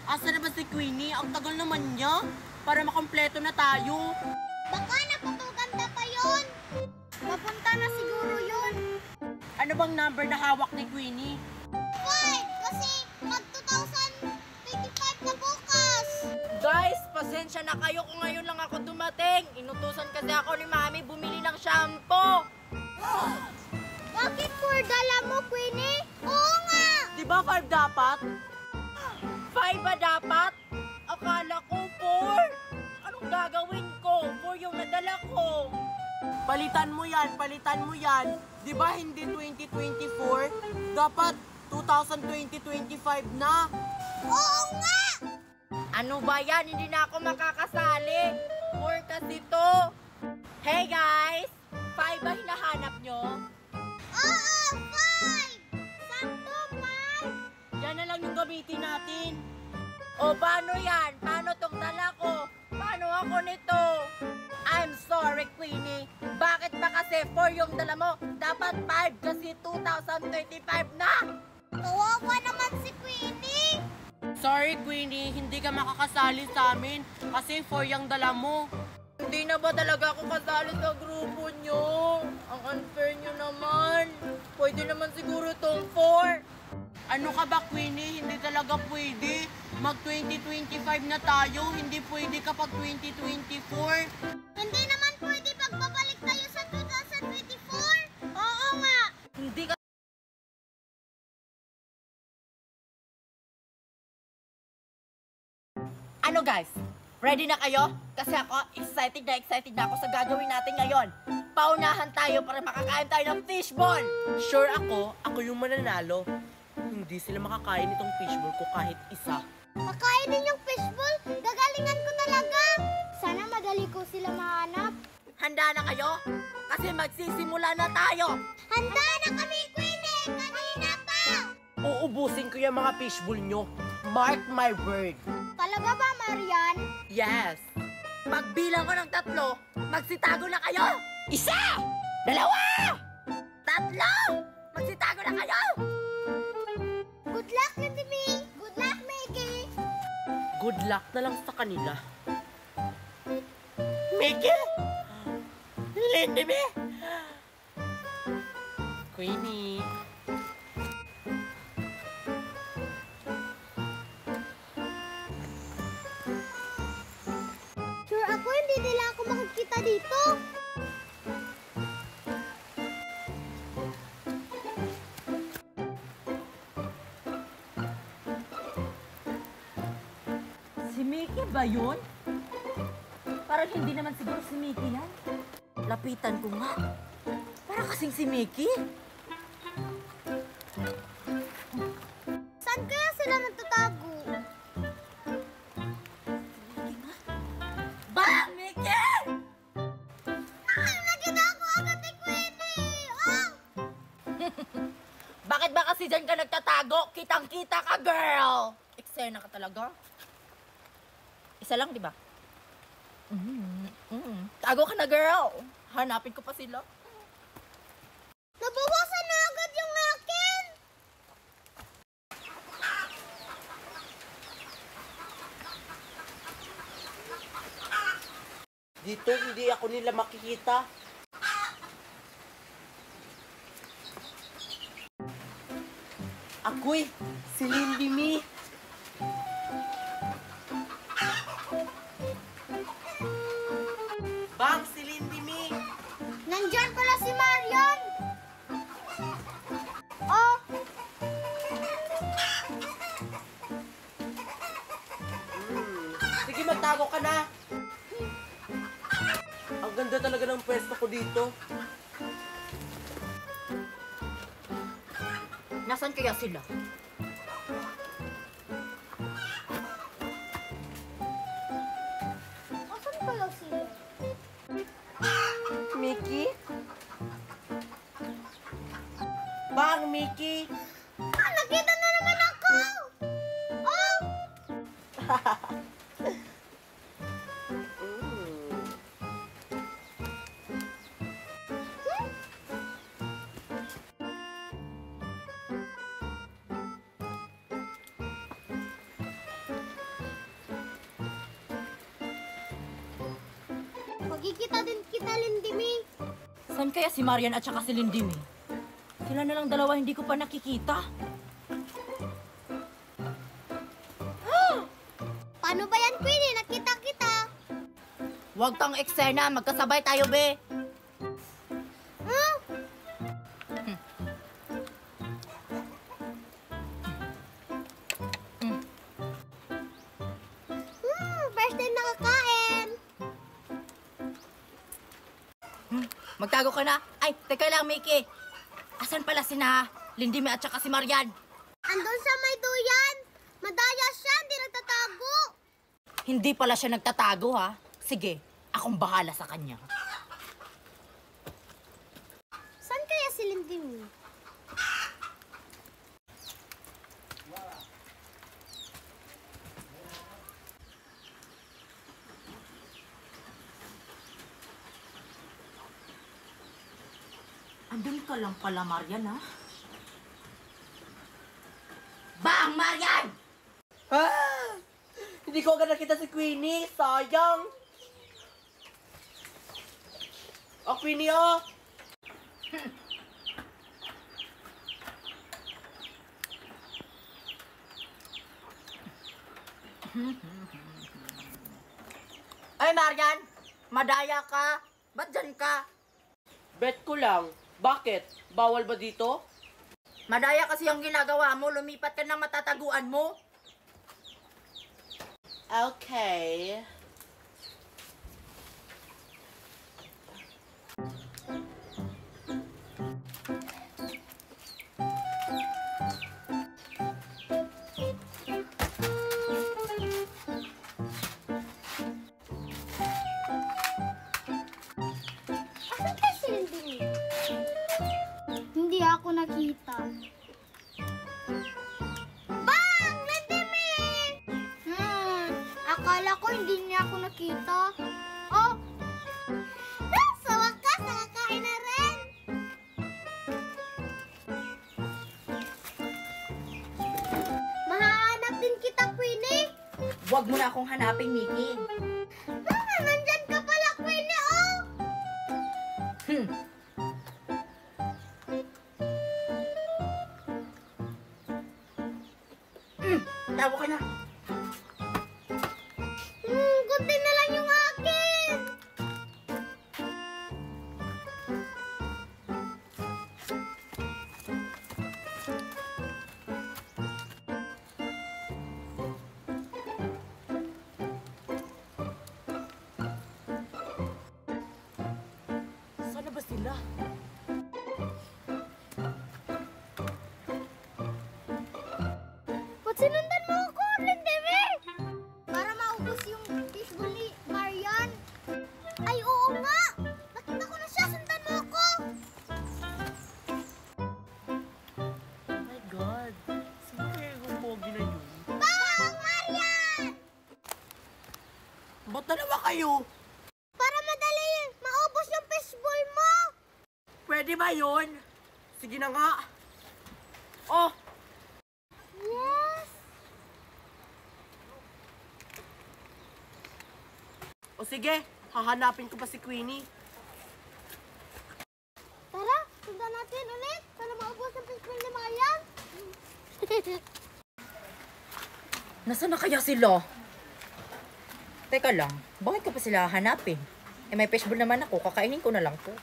Asa na ba si Queenie? Ang tagal naman niya. Para makompleto na tayo. Baka napapaganda pa yun. Papunta na siguro yun. Ano bang number na hawak ni Queenie? 5! Kasi mag-2025 na bukas. Guys, pasensya na kayo kung ngayon lang ako dumating. Inutusan kasi ako ni Mami bumili ng shampoo. Bakit 4 dala mo, Queenie? Oo nga! Di ba 5 dapat? 5 ba dapat? Akala ko 4. Anong gagawin ko? 4 yung nadala ko. Palitan mo yan, palitan mo yan. Di ba hindi 2024? Dapat 2025 na. Oo nga! Ano ba yan? Hindi na ako makakasali. 4 kasi to. Hey guys! 5 ba hinahanap nyo? Oo! 5! Sakto, 5! Yan na lang yung gamitin natin. O paano yan? Paano tong dala ko? Paano ako nito? I'm sorry, Queenie. Bakit ba kasi 4 yung dala mo? Dapat 5 kasi 2025 na! Kawawa naman si Queenie! Sorry Queenie, hindi ka makakasali sa amin kasi 4 yung dala mo. Hindi na ba talaga ako kasali sa grupo nyo? Ang unfair nyo naman. Pwede naman siguro tong 4. Ano ka ba Queenie? Hindi talaga pwede. Mag 2025 na tayo, hindi pwede kapag 2024. Hindi naman pwede pagbabalik tayo sa 2024? Oo nga! Hindi ka... Ano guys? Ready na kayo? Kasi ako, excited na ako sa gagawin natin ngayon. Paunahan tayo para makakain tayo ng fishball! Sure ako yung mananalo. Hindi sila makakain itong fishball ko kahit isa. Makainin yung fishball, gagalingan ko talaga! Sana madali ko sila mahanap. Handa na kayo? Kasi magsisimula na tayo! Handa na kami, Queenie! Kanina pa! Uubusin ko yung mga fishball nyo. Mark my word. Talaga ba, Marian? Yes. Pagbilang ko ng 3, magsitago na kayo! 1! 2! 3! Magsitago na kayo! Good luck, Lindy. Good luck, Mickey. Good luck na lang sa kanila. Mickey? Lindy me? Queenie? Sure ako, hindi nila ako makikita dito. Si Mickey ba yun? Parang hindi naman siguro si Mickey yan. Lapitan ko nga. Para kasing si Mickey. Saan kaya sila nagtatago? Ba, Mickey! Nakita ko agad ni Queenie! Oh! Bakit ba kasi dyan ka nagtatago? Kitang-kita ka, girl! Eksena ka talaga. Isa lang, di ba? Tago ka na, girl! Hanapin ko pa sila. Nabawasan na agad yung akin! Dito hindi ako nila makikita. Ako'y si Lindy Me. Bang, si Lindy Me. Nandyan pala si Marian! Oh! Sige, magtago ka na. Ang ganda talaga ng pwesto ko dito. Nasaan kaya sila? Asan pala sila? Mickey? Bang, Mickey? Ah, nakita na naman ako! Oh! Magkikita din kita, Lindimi. Saan kaya si Marian at saka si Lindimi? Sila na lang dalawa hindi ko pa nakikita. Paano ba yan, Queenie? Nakita kita. Huwag kang eksena, magkasabay tayo, be. Huh? First time nakakain. Magtago ka na. Ay, teka lang, Mickey. Asan pala sina Lindimi at saka si Marian? Andun sa may duyan. Madaya siya, hindi nagtatago. Hindi pala siya nagtatago, ha? Sige, akong bahala sa kanya. Saan kaya si Lindimi? Andun ka lang pala, Marian, ha? Bang, Marian! Ah! Hindi ko agad nakita si Queenie. Sayang. Oh, Queenie, oh. Ay, Marian! Madaya ka! Ba't dyan ka? Bet ko lang. Bakit? Bawal ba dito? Madaya kasi yung ginagawa mo, lumipat ka ng matataguan mo. Okay. Asan kaya si Lindimi? Hindi ako nakita. Bang! Lindimi! Akala ko hindi niya ako nakita. Oh! Sa wakas, nakakain na rin! Mahahanap din kita, Queenie! Huwag mo na akong hanapin, Mickey. Nandyan ka pala, Queenie, oh! Hmm. Tawo ka na. Kunti na lang yung akin! Sana ba sila? Ba't sinundan mo ako, Lindimi? Para maubos yung fishbowl ni Marian. Ay, oo nga! Nakita ko na siya, sundan mo ako! Oh my God. Sino kaya yung pogi na yun? Bang! Marian! Ba't dalawa kayo? Para madali maubos yung fishbowl mo! Pwede ba yun? Sige na nga. Oh! Yes! O sige, hahanapin ko pa si Queenie. Tara, sundan natin ulit para maubos yung fishbowl ni Marian. Nasaan na kaya sila? Teka lang, bakit ka pa sila hanapin? Eh may fishbowl naman ako, kakainin ko na lang to.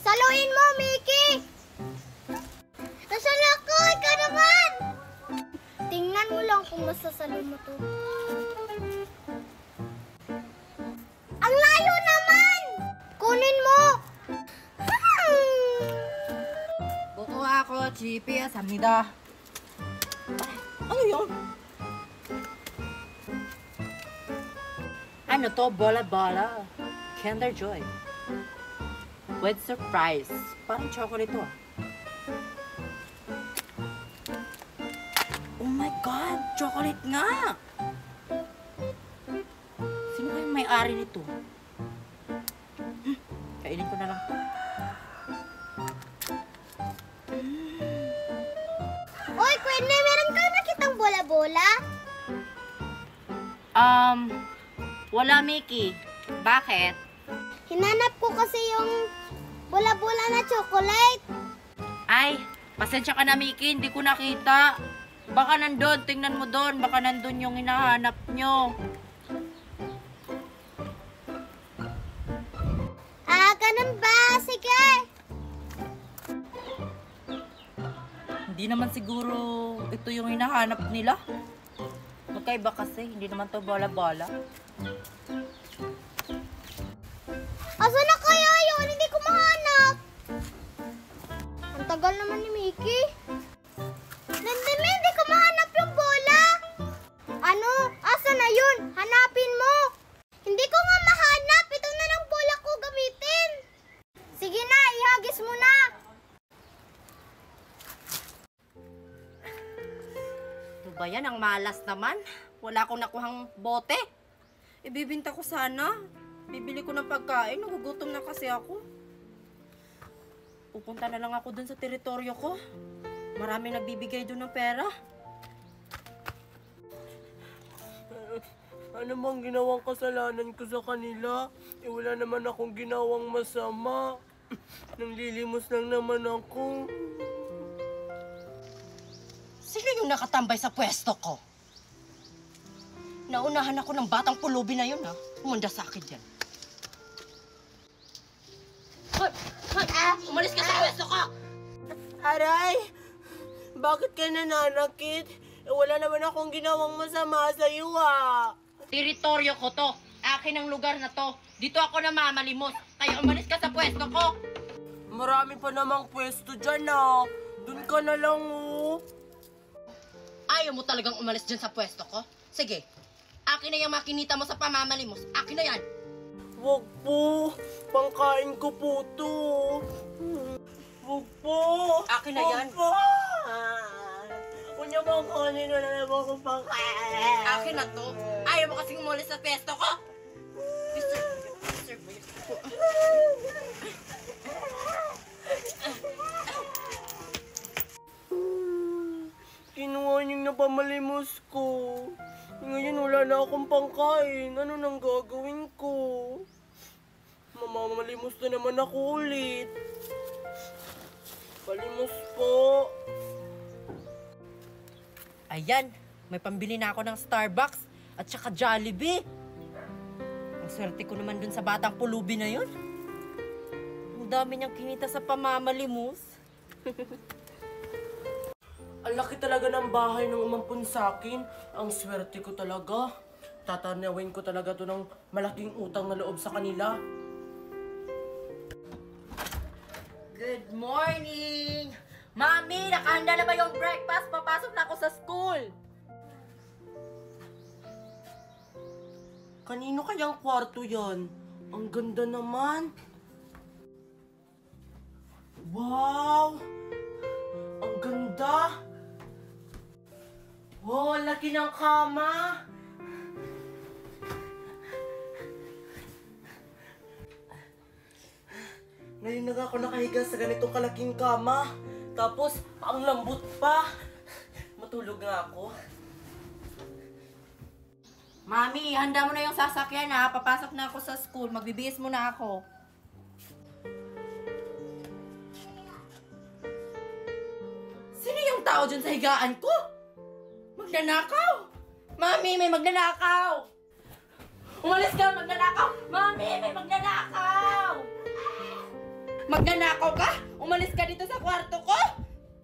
Saluhin mo, Mickey! Nasaan ako? Ikaw naman! Tingnan mo lang kung masasalo mo to. Ang layo naman! Kunin mo! Buko ako, GPS, amnida. Ano yun? Ano to? Bola-bola. Kinder Joy. With surprise. Parang chocolate to, ah. Oh my God! Chocolate nga! Sino kayong may-ari nito? Kainin ko na lang to. bola? Wala, Mickey. Bakit? Hinanap ko kasi yung bola-bola na chocolate. Ay, pasensya ka na, Mickey. Hindi ko nakita. Baka nandun. Tingnan mo doon. Baka nandun yung hinahanap nyo. Ganun ba? Sige. Hindi naman siguro ito yung hinahanap nila. Magkaiba kasi. Hindi naman to bola-bola. Asa na kaya yun? Hindi ko mahanap. Ang tagal naman ni Mickey. Nandun, hindi ko mahanap yung bola. Ano? Asa na yun? Hanapin mo. Hindi ko nga mahanap. Ito na lang bola ko gamitin. Sige na, ihagis mo na. Ano ba yan? Ang malas naman. Wala akong nakuhang bote. Ibibinta ko sana. Bibili ko ng pagkain. Nagugutom na kasi ako. Pupunta na lang ako dun sa teritoryo ko. Maraming nagbibigay dun ng pera. Ano bang ginawang kasalanan ko sa kanila? Wala naman akong ginawang masama. Nanglilimos lang naman ako. Sino yung nakatambay sa pwesto ko? Naunahan ako ng batang pulubi na yun, ha? Umanda sa akin dyan. Hoy! Umalis ka sa pwesto ko! Aray! Bakit ka nananakit? Wala naman akong ginawang masama sa iyo, ha? Teritoryo ko to. Akin ang lugar na to. Dito ako namamalimos. Kaya umalis ka sa pwesto ko. Marami pa namang pwesto dyan, ha? Doon ka na lang, oh. Ayaw mo talagang umalis dyan sa pwesto ko? Sige. Akin na yung makinita mo sa pamamalimos. Akin na yan. Wag po. Pangkain ko po to. Wag po. Akin na yan. Wag po. Kung niyo bang kunin na lang ako pangkain. Akin na to. Ayaw mo kasing umalis sa pwesto ko. Mr. Kinuha niyong napamalimos ko. Ngayon wala na akong pangkain. Ano nang gagawin ko? Mamamalimos na naman ako ulit. Palimos po. Ayan, may pambili na ako ng Starbucks at saka Jollibee. Ang swerte ko naman dun sa batang pulubi na yun. Ang dami niyang kinita sa pamamalimos. Ang laki talaga ng bahay ng umampun sa akin. Ang swerte ko talaga. Tatanawin ko talaga to ng malaking utang na loob sa kanila. Good morning! Mami, nakahanda na ba yung breakfast? Papasok na ako sa school. Kanino kayang kwarto yan? Ang ganda naman. Wow! Ang ganda! Wow, laki ng kama! Ngayon na ako nakahiga sa ganitong kalaking kama. Tapos, ang lambot pa. Matulog nga ako. Mami, handa mo na yung sasakyan ha. Papasok na ako sa school. Magbibihis muna ako. Sino yung tao dyan sa higaan ko? Magnanakaw! Mami, may magnanakaw! Umalis ka, magnanakaw! Mami, may magnanakaw! Magnanakaw ka? Umalis ka dito sa kwarto ko?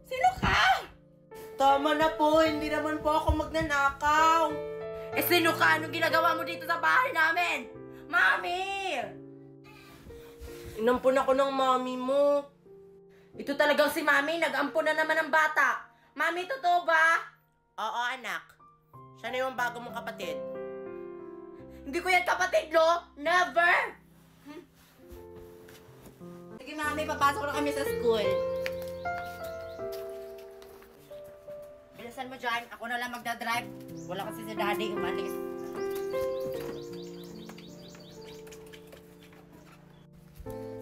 Sino ka? Tama na po, hindi naman po ako magnanakaw. Eh, sino ka? Anong ginagawa mo dito sa bahay namin? Mami! Inampun ako ng mami mo. Ito talagang si Mami, nag-ampun na naman ng bata. Mami, totoo ba? Oo, anak. Siya na yung bago mong kapatid. Hindi ko yan kapatid, no? Never! Sige, Mami, papasok na kami sa school. Bilisan mo dyan, ako na lang magdadrive. Wala kasi si Daddy umalis.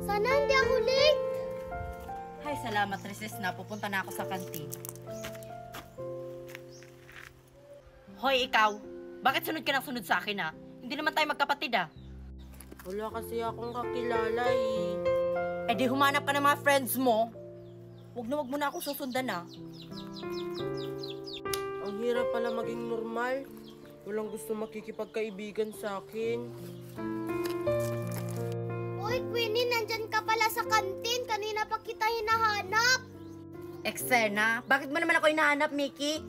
Sana hindi ako late. Ay, salamat, Recess na. Pupunta na ako sa kantin. Hoy, ikaw. Bakit sunod ka ng sunod sa akin, ha? Hindi naman tayo magkapatid, ha? Wala kasi akong kakilala eh. Eh di humanap ka ng mga friends mo. Huwag mo na ako susundan, ha? Ang hirap pala maging normal. Walang gusto makikipagkaibigan sa akin. Uy, Queenie, nandyan ka pala sa kantin. Kanina pa kita hinahanap. Eksena, bakit mo naman ako hinahanap, Mickey?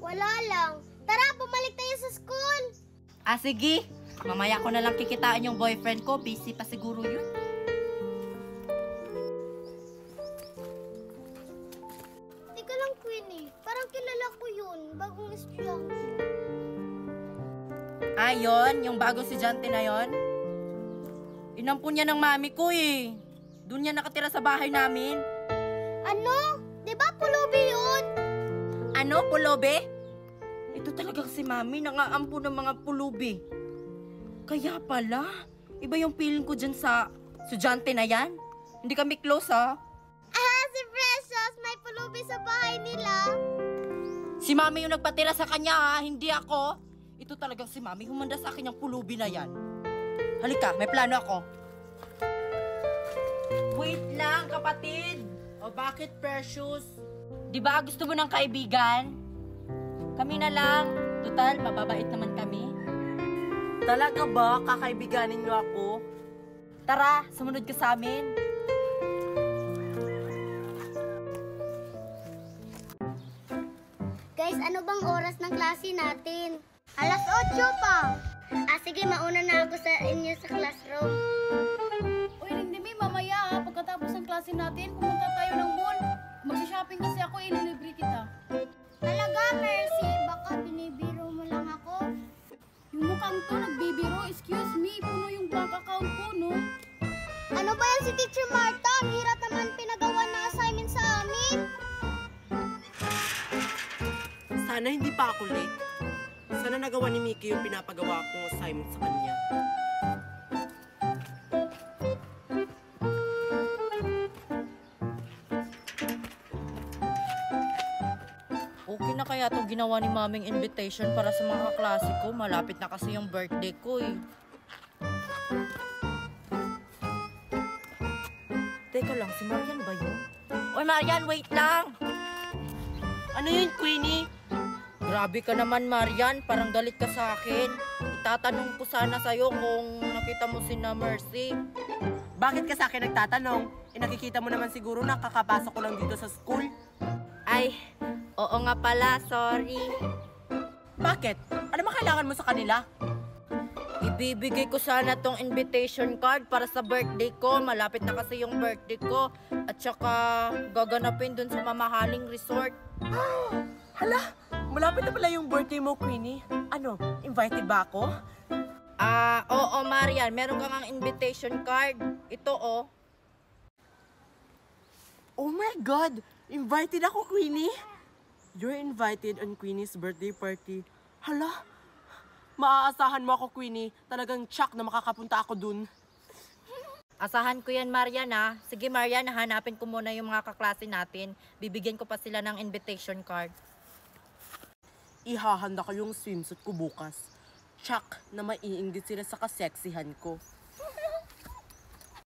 Wala lang. Tara, bumalik tayo sa school. Ah, sige. Mamaya ko na lang kikitaan yung boyfriend ko. Busy pa siguro yun. Teka lang, Queenie. Parang kilala ko yun. Bagong estudyante. Ah, yun? Yung bagong estudyante na yun? Inampun niya ng mami ko eh. Doon niya nakatira sa bahay namin. Ano? Di ba pulubi yun? Ano, pulubi? Ito talagang si mami, nangaampo ng mga pulubi. Kaya pala, iba yung feeling ko dyan sa estudyante na yan. Hindi kami close, ha? Ah, si Precious. May pulubi sa bahay nila. Si mami yung nagpatira sa kanya, ha? Hindi ako. Ito talagang si mami, humanda sa akin yung pulubi na yan. Halika, may plano ako. Wait lang, kapatid. O bakit, Precious? Di ba gusto mo ng kaibigan? Kami na lang. Total, mababait naman kami. Talaga ba? Kakaibiganin niyo ako? Tara, sumunod ka sa amin. Guys, ano bang oras ng klase natin? Alas 8 pa. Ah, sige, mauna na ako sa inyo sa classroom. Uy, Lindimi, mamaya ha, pagkatapos ng klase natin, pumunta tayo ng mall. Magsha-shopping kasi ako, ililibre kita. Talaga, Mercy? Baka binibiro mo lang ako. Yung mukhang to, nagbibiro, excuse me, puno yung bank account ko, no? Ano ba yan si Teacher Marta? Ang hirap naman pinagawa ng assignment sa amin. Sana hindi pa ako late. Sana nagawa ni Mickey yung pinapagawa kong assignment sa kanya. Okay na kaya itong ginawa ni maming invitation para sa mga kaklase ko. Malapit na kasi yung birthday ko eh. Teka lang, si Marian ba yun? Oy Marian, wait lang! Ano yun, Queenie? Grabe ka naman, Marian. Parang galit ka sa akin. Itatanong ko sana sa'yo kung nakita mo si na Mercy. Bakit ka sa akin nagtatanong? Eh, nakikita mo naman siguro na kakapasok ko lang dito sa school. Ay, oo nga pala, sorry. Bakit? Ano ba kailangan mo sa kanila? Ibibigay ko sana tong invitation card para sa birthday ko. Malapit na kasi yung birthday ko. At saka gaganapin dun sa mamahaling resort. Hala, malapit na pala yung birthday mo, Queenie. Ano, invited ba ako? Ah, oo, Marian. Meron kang ang invitation card. Ito, oh. Oh my God! Invited ako, Queenie! You're invited on Queenie's birthday party. Hala, maaasahan mo ako, Queenie. Talagang tsak na makakapunta ako dun. Asahan ko yan, Marian, ha? Sige, Marian, hanapin ko muna yung mga kaklase natin. Bibigyan ko pa sila ng invitation card. Ihahanda ko yung swimsuit ko bukas. Tsak na maiinggit sila sa kaseksihan ko.